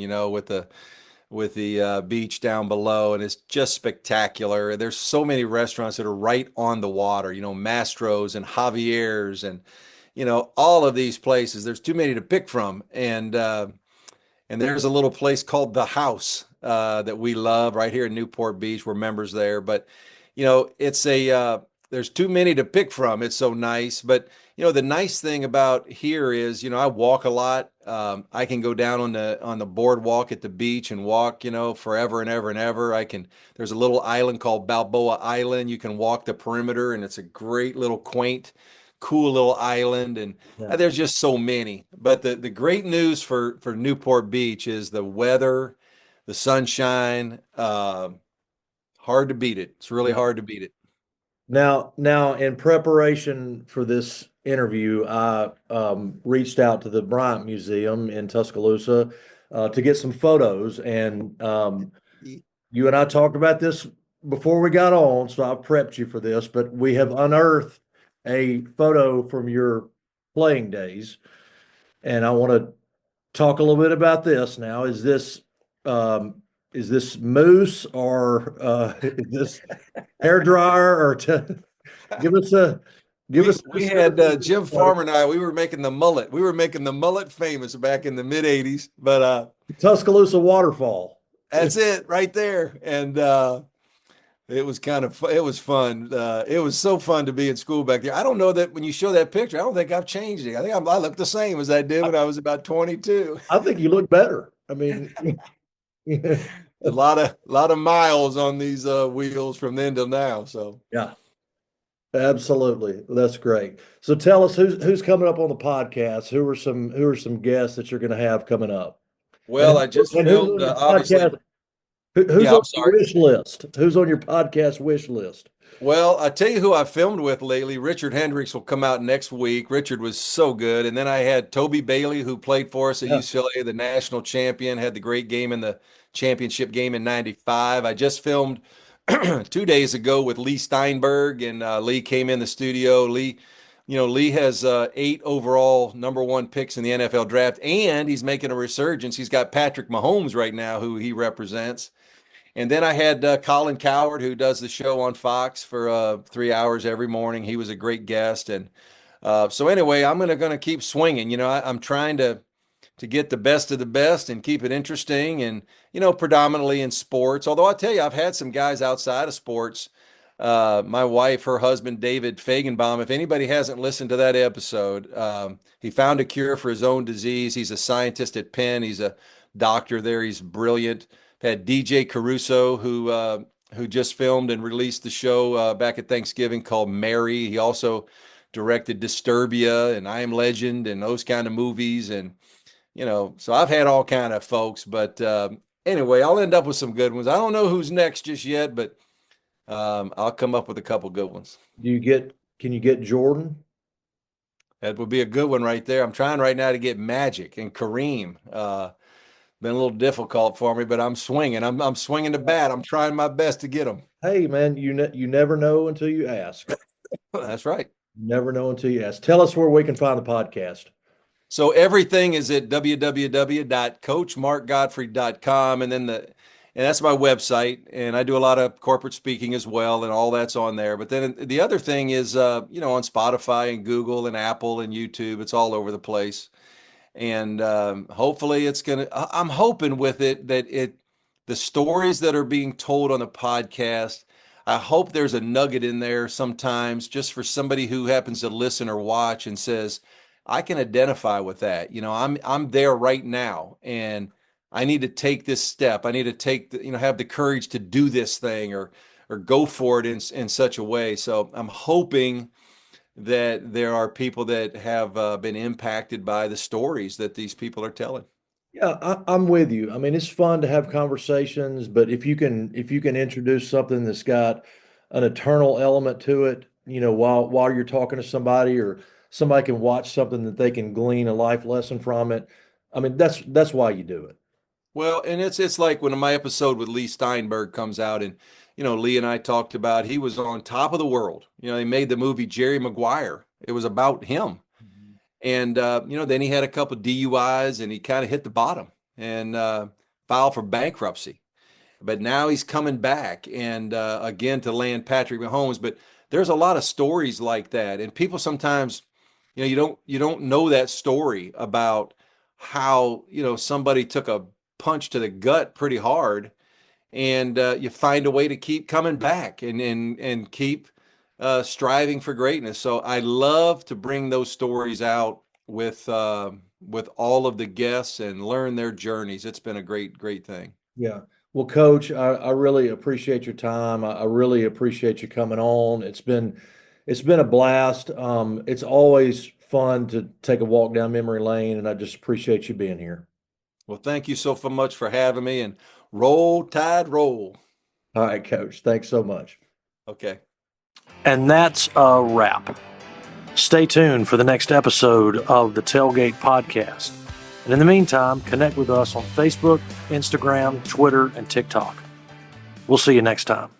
with the beach down below, and it's just spectacular. There's so many restaurants that are right on the water, Mastro's and Javier's, and all of these places. There's too many to pick from, and there's a little place called The House that we love right here in Newport Beach. We're members there, but it's there's too many to pick from. It's so nice, but the nice thing about here is I walk a lot. I can go down on the boardwalk at the beach and walk forever and ever and ever. There's a little island called Balboa Island. You can walk the perimeter, and it's a great little quaint, cool little island, and Yeah. there's just so many. But the great news for Newport Beach is the weather, the sunshine. Hard to beat it. It's really Yeah. hard to beat it. Now, in preparation for this interview, I reached out to the Bryant Museum in Tuscaloosa to get some photos, and you and I talked about this before we got on, so I've prepped you for this. But we have unearthed a photo from your playing days, and I want to talk a little bit about this. Now, is this moose, or is this hair dryer, or give us a give We us we had Jim a Farmer and I. We were making the mullet. We were making the mullet famous back in the mid '80s. But Tuscaloosa waterfall. that's it right there. And it was it was fun. It was so fun to be in school back there. I don't know that when you show that picture, I don't think I've changed it. I think I look the same as I did when I was about 22. I think you look better. I mean, A lot of miles on these wheels from then till now. So. yeah, absolutely. That's great. So tell us who's coming up on the podcast. Who are some guests that you're going to have coming up? Well, I just And who's filmed, on your obviously. podcast? Who's Yeah, on I'm your sorry. wish list? Who's on your podcast wish list? Well, I tell you who I filmed with lately. Richard Hendricks will come out next week. Richard was so good. And then I had Toby Bailey, who played for us at Yeah. UCLA, the national champion, had the great game in the championship game in '95. I just filmed 2 days ago with Lee Steinberg, and Lee came in the studio. Lee has 8 overall #1 picks in the NFL draft, and he's making a resurgence. He's got Patrick Mahomes right now, who he represents. And then I had Colin Coward, who does the show on Fox for 3 hours every morning. He was a great guest. And so anyway, I'm gonna keep swinging. I'm trying to get the best of the best and keep it interesting, and predominantly in sports. Although I tell you, I've had some guys outside of sports. My wife, her husband David Fagenbaum, if anybody hasn't listened to that episode, he found a cure for his own disease. He's a scientist at Penn. He's a doctor there. He's brilliant. Had DJ Caruso, who just filmed and released the show back at Thanksgiving called Mary. He also directed Disturbia and I Am Legend and those kind of movies. And so I've had all kind of folks, but anyway, I'll end up with some good ones. I don't know who's next just yet, but I'll come up with a couple good ones. Can you get Jordan? That would be a good one right there. I'm trying right now to get Magic and Kareem. Been a little difficult for me, but I'm swinging. I'm swinging the bat. I'm trying my best to get them. Hey, man, you never know until you ask. That's right. You never know until you ask. Tell us where we can find the podcast. So everything is at www.coachmarkgottfried.com, and that's my website, and I do a lot of corporate speaking as well, and all that's on there. But then the other thing is, on Spotify and Google and Apple and YouTube, it's all over the place. And hopefully I'm hoping with it that the stories that are being told on the podcast, I hope there's a nugget in there sometimes just for somebody who happens to listen or watch and says, I can identify with that. I'm there right now, and I need to take this step. I need to have the courage to do this thing or go for it in such a way. So I'm hoping that there are people that have been impacted by the stories that these people are telling. Yeah, I'm with you. I mean, it's fun to have conversations, but if you can introduce something that's got an eternal element to it, while you're talking to somebody, or somebody can watch something that they can glean a life lesson from it. I mean, that's why you do it. Well, and it's like when my episode with Lee Steinberg comes out, and Lee and I talked about, he was on top of the world. He made the movie Jerry Maguire. It was about him. Mm-hmm. And then he had a couple of DUIs, and he kind of hit the bottom and filed for bankruptcy. But now he's coming back and again to land Patrick Mahomes. But there's a lot of stories like that, and people sometimes, you don't know that story about how somebody took a punch to the gut pretty hard, and you find a way to keep coming back and keep striving for greatness. So I love to bring those stories out with all of the guests and learn their journeys. It's been a great thing. Yeah. Well, Coach, I really appreciate your time. I really appreciate you coming on. It's been a blast. It's always fun to take a walk down memory lane, and I just appreciate you being here. Well, thank you so much for having me, and roll Tide roll. All right, Coach. Thanks so much. Okay. And that's a wrap. Stay tuned for the next episode of the Tailgate Podcast. And in the meantime, connect with us on Facebook, Instagram, Twitter, and TikTok. We'll see you next time.